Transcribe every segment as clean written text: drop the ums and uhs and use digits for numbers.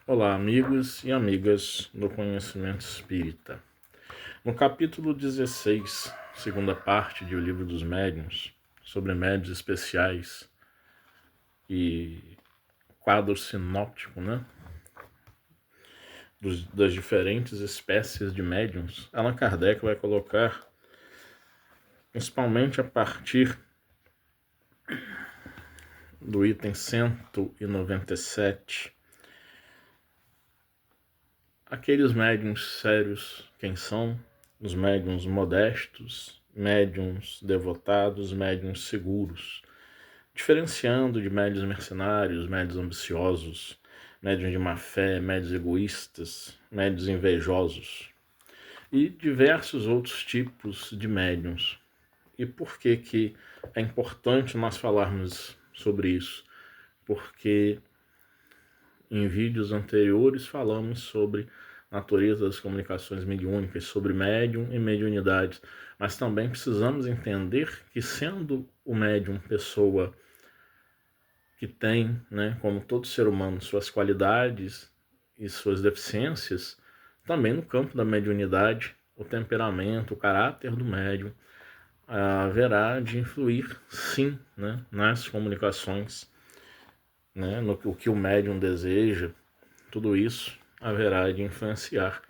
Olá, amigos e amigas do Conhecimento Espírita. No capítulo 16, segunda parte de O Livro dos Médiuns, sobre médiuns especiais e quadro sinóptico, das diferentes espécies de médiuns, Allan Kardec vai colocar, principalmente a partir do item 197, aqueles médiuns sérios, quem são? Os médiuns modestos, médiuns devotados, médiuns seguros, diferenciando de médiuns mercenários, médiuns ambiciosos, médiuns de má fé, médiuns egoístas, médiuns invejosos e diversos outros tipos de médiuns. E por que é importante nós falarmos sobre isso? Porque em vídeos anteriores falamos sobre natureza das comunicações mediúnicas, sobre médium e mediunidade, mas também precisamos entender que, sendo o médium pessoa que tem, como todo ser humano, suas qualidades e suas deficiências, também no campo da mediunidade, o temperamento, o caráter do médium haverá de influir, sim, nas comunicações, no que o médium deseja. Tudo isso haverá de influenciar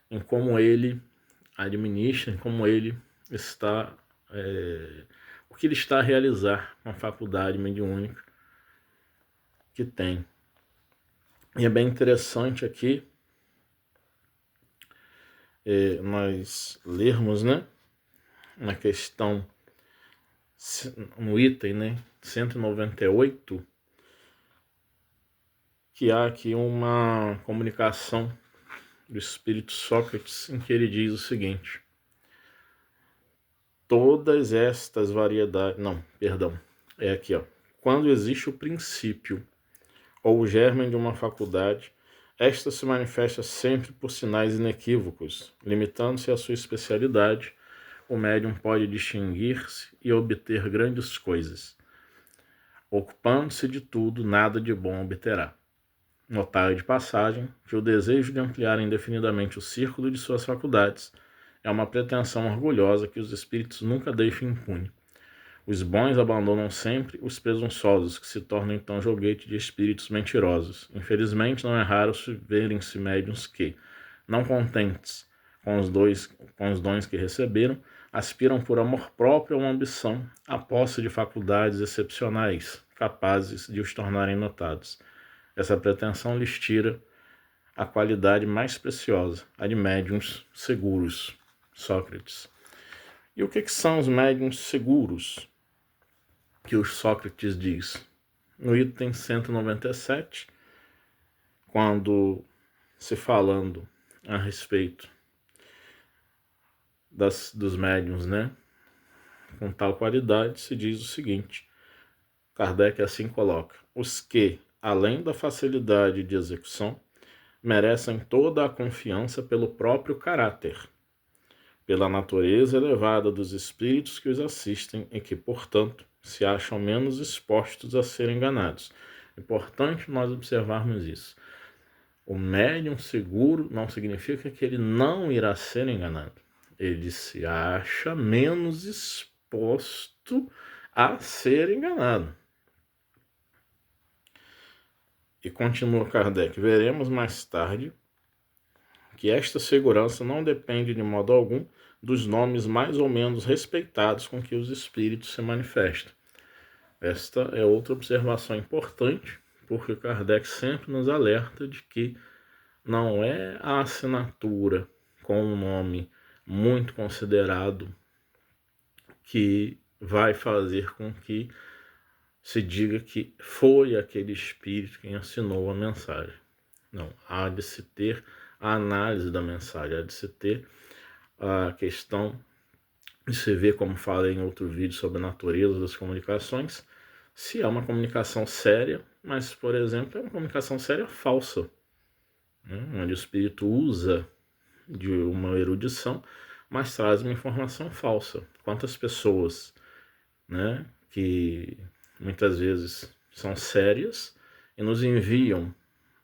em como ele administra, em como ele está, o que ele está a realizar com a faculdade mediúnica que tem. E é bem interessante aqui nós lermos, na questão, no item, 198, que há aqui uma comunicação do espírito Sócrates em que ele diz o seguinte: todas estas variedades... é aqui, quando existe o princípio ou o germe de uma faculdade, esta se manifesta sempre por sinais inequívocos. Limitando-se à sua especialidade, o médium pode distinguir-se e obter grandes coisas. Ocupando-se de tudo, nada de bom obterá. Notar de passagem que o desejo de ampliar indefinidamente o círculo de suas faculdades é uma pretensão orgulhosa que os espíritos nunca deixam impune. Os bons abandonam sempre os presunçosos, que se tornam então joguete de espíritos mentirosos. Infelizmente, não é raro verem-se médiuns que, não contentes com os dons que receberam, aspiram por amor próprio a uma ambição à posse de faculdades excepcionais, capazes de os tornarem notados. Essa pretensão lhes tira a qualidade mais preciosa, a de médiuns seguros. Sócrates. E o que são os médiuns seguros que o Sócrates diz? No item 197, quando se falando a respeito dos médiuns, com tal qualidade, se diz o seguinte: Kardec assim coloca: os que, além da facilidade de execução, merecem toda a confiança pelo próprio caráter, pela natureza elevada dos espíritos que os assistem e que, portanto, se acham menos expostos a serem enganados. É importante nós observarmos isso. O médium seguro não significa que ele não irá ser enganado. Ele se acha menos exposto a ser enganado. E continua Kardec: veremos mais tarde que esta segurança não depende de modo algum dos nomes mais ou menos respeitados com que os espíritos se manifestam. Esta é outra observação importante, porque Kardec sempre nos alerta de que não é a assinatura com um nome muito considerado que vai fazer com que se diga que foi aquele espírito quem assinou a mensagem. Não, há de se ter a análise da mensagem, há de se ter a questão de se ver, como falei em outro vídeo sobre a natureza das comunicações, se é uma comunicação séria, mas, por exemplo, é uma comunicação séria falsa, onde o espírito usa de uma erudição, mas traz uma informação falsa. Quantas pessoas, que muitas vezes são sérias e nos enviam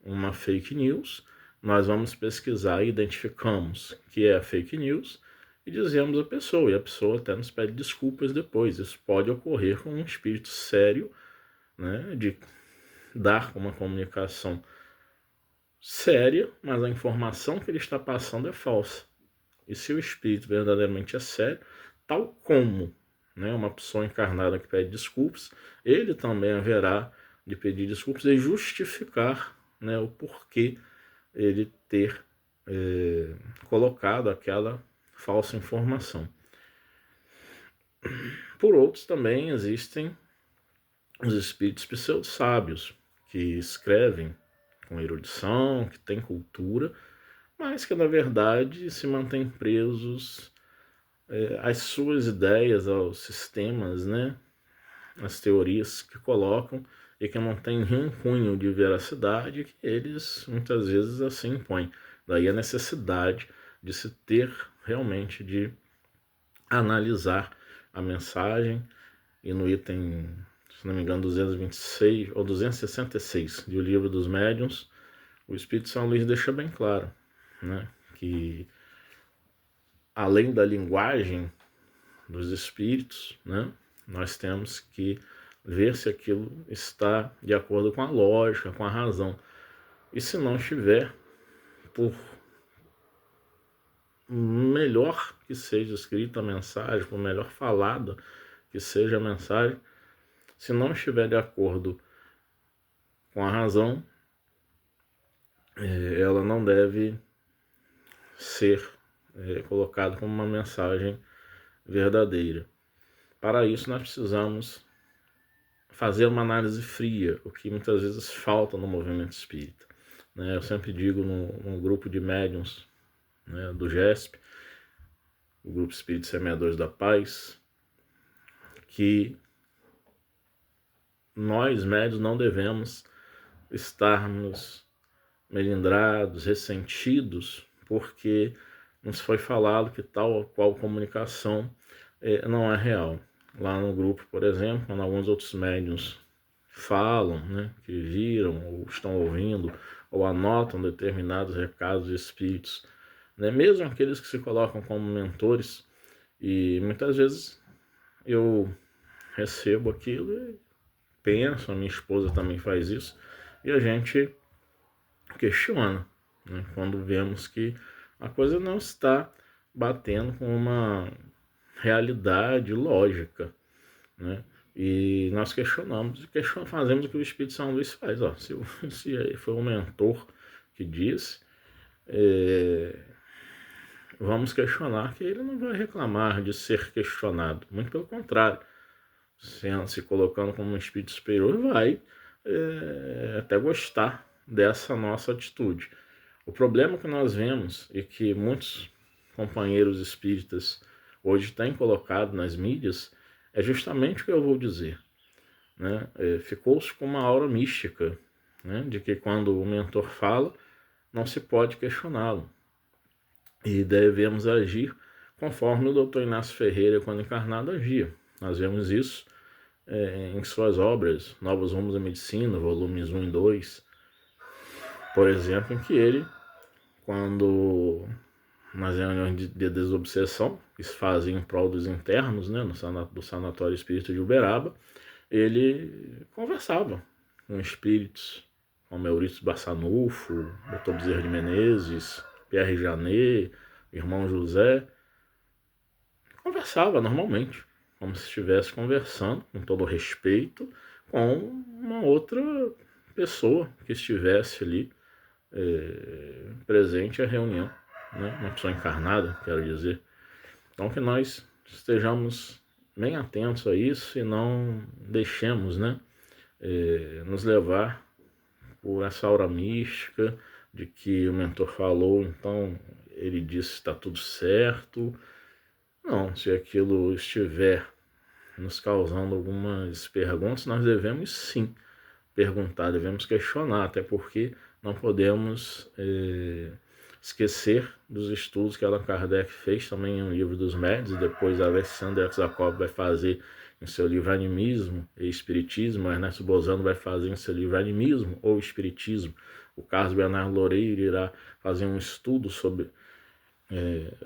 uma fake news, nós vamos pesquisar e identificamos que é fake news e dizemos à pessoa, e a pessoa até nos pede desculpas depois. Isso pode ocorrer com um espírito sério, né, de dar uma comunicação séria, mas a informação que ele está passando é falsa. E se o espírito verdadeiramente é sério, tal como, né, uma pessoa encarnada que pede desculpas, ele também haverá de pedir desculpas e justificar, né, o porquê ele ter colocado aquela falsa informação. Por outros também existem os espíritos pseudo-sábios, que escrevem com erudição, que têm cultura, mas que na verdade se mantêm presos às suas ideias, aos sistemas, né, as teorias que colocam e que não tem nenhum cunho de veracidade que eles muitas vezes assim impõem. Daí a necessidade de se ter realmente de analisar a mensagem, e no item, se não me engano, 226 ou 266 do Livro dos Médiuns, o Espírito São Luís deixa bem claro, né, que além da linguagem dos espíritos, né, nós temos que ver se aquilo está de acordo com a lógica, com a razão. E se não estiver, por melhor que seja escrita a mensagem, por melhor falada que seja a mensagem, se não estiver de acordo com a razão, ela não deve ser colocada como uma mensagem verdadeira. Para isso, nós precisamos fazer uma análise fria, o que muitas vezes falta no movimento espírita. Eu sempre digo no grupo de médiuns, né, do GESP, o Grupo Espírito Semeadores da Paz, que nós, médiuns, não devemos estarmos melindrados, ressentidos, porque nos foi falado que tal ou qual comunicação não é real. Lá no grupo, por exemplo, quando alguns outros médiuns falam, né, que viram ou estão ouvindo ou anotam determinados recados de espíritos, né, mesmo aqueles que se colocam como mentores, e muitas vezes eu recebo aquilo e penso, a minha esposa também faz isso, e a gente questiona, né, quando vemos que a coisa não está batendo com uma realidade lógica, né? E nós questionamos, fazemos o que o Espírito São Luís faz. Se foi um mentor que disse, vamos questionar, que ele não vai reclamar de ser questionado. Muito pelo contrário, se colocando como um espírito superior, vai até gostar dessa nossa atitude. O problema que nós vemos e que muitos companheiros espíritas hoje têm colocado nas mídias é justamente o que eu vou dizer, né? Ficou-se com uma aura mística, né, de que quando o mentor fala, não se pode questioná-lo. E devemos agir conforme o Dr. Inácio Ferreira, quando encarnado, agia. Nós vemos isso em suas obras, Novos Rumos da Medicina, volumes 1 e 2, por exemplo, em que ele, quando nas reuniões de desobsessão, que se fazem em prol dos internos, né, do Sanatório Espírita de Uberaba, ele conversava com espíritos como Eurípides Barçanufo, Dr. Bezerra de Menezes, Pierre Janet, irmão José. Conversava normalmente, como se estivesse conversando, com todo respeito, com uma outra pessoa que estivesse ali presente à reunião, né? Uma pessoa encarnada, quero dizer. Então que nós estejamos bem atentos a isso e não deixemos, né, nos levar por essa aura mística de que o mentor falou, então ele disse que está tudo certo. Não, se aquilo estiver nos causando algumas perguntas, nós devemos sim perguntar, devemos questionar, até porque não podemos esquecer dos estudos que Allan Kardec fez também em um livro dos médiuns, e depois Alexander Aksakoff vai fazer em seu livro Animismo e Espiritismo, Ernesto Bozano vai fazer em seu livro Animismo ou Espiritismo, O Carlos Bernardo Loureiro irá fazer um estudo sobre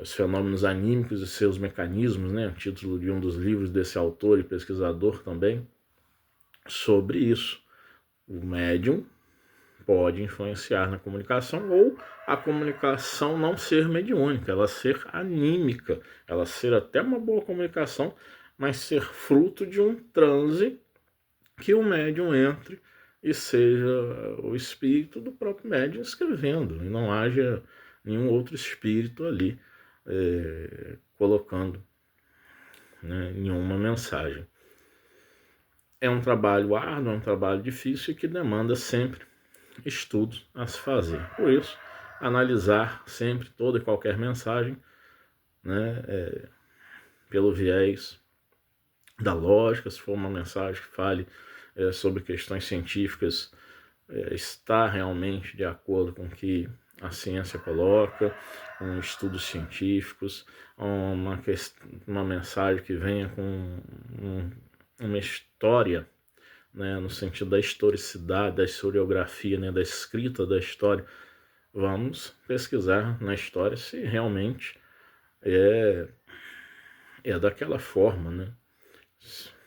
os fenômenos anímicos e seus mecanismos, né? O título de um dos livros desse autor e pesquisador também, sobre isso. O médium pode influenciar na comunicação ou a comunicação não ser mediúnica, ela ser anímica, ela ser até uma boa comunicação, mas ser fruto de um transe que o médium entre e seja o espírito do próprio médium escrevendo, e não haja nenhum outro espírito ali colocando, né, nenhuma mensagem. É um trabalho árduo, é um trabalho difícil e que demanda sempre estudos a se fazer. Por isso, analisar sempre toda e qualquer mensagem, né, pelo viés da lógica, se for uma mensagem que fale sobre questões científicas, está realmente de acordo com o que a ciência coloca, com estudos científicos, uma mensagem que venha com uma história, né, no sentido da historicidade, da historiografia, né, da escrita da história. Vamos pesquisar na história se realmente é daquela forma, né?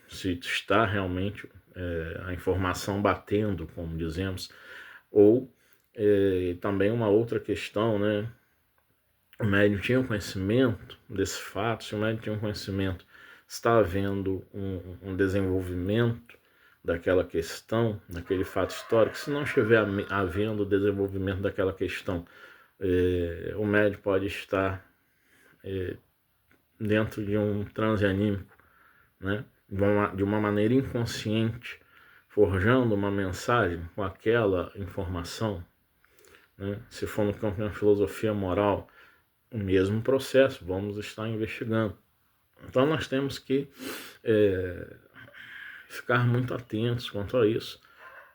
Se está realmente a informação batendo, como dizemos, ou também uma outra questão, né? O médium tinha conhecimento desse fato, se o médium tinha conhecimento, está havendo um desenvolvimento daquela questão, daquele fato histórico. Se não estiver havendo desenvolvimento daquela questão, o médium pode estar dentro de um transe anímico, né? De uma maneira inconsciente, forjando uma mensagem com aquela informação, né? Se for no campo da filosofia moral, o mesmo processo, vamos estar investigando. Então nós temos que ficar muito atentos quanto a isso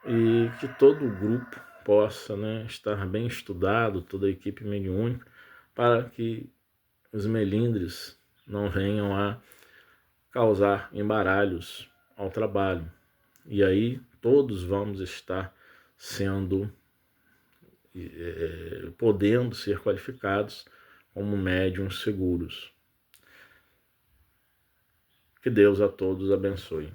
e que todo o grupo possa, né, estar bem estudado, toda a equipe mediúnica, para que os melindres não venham a causar embaralhos ao trabalho. E aí todos vamos estar sendo, podendo ser qualificados como médiuns seguros. Que Deus a todos abençoe.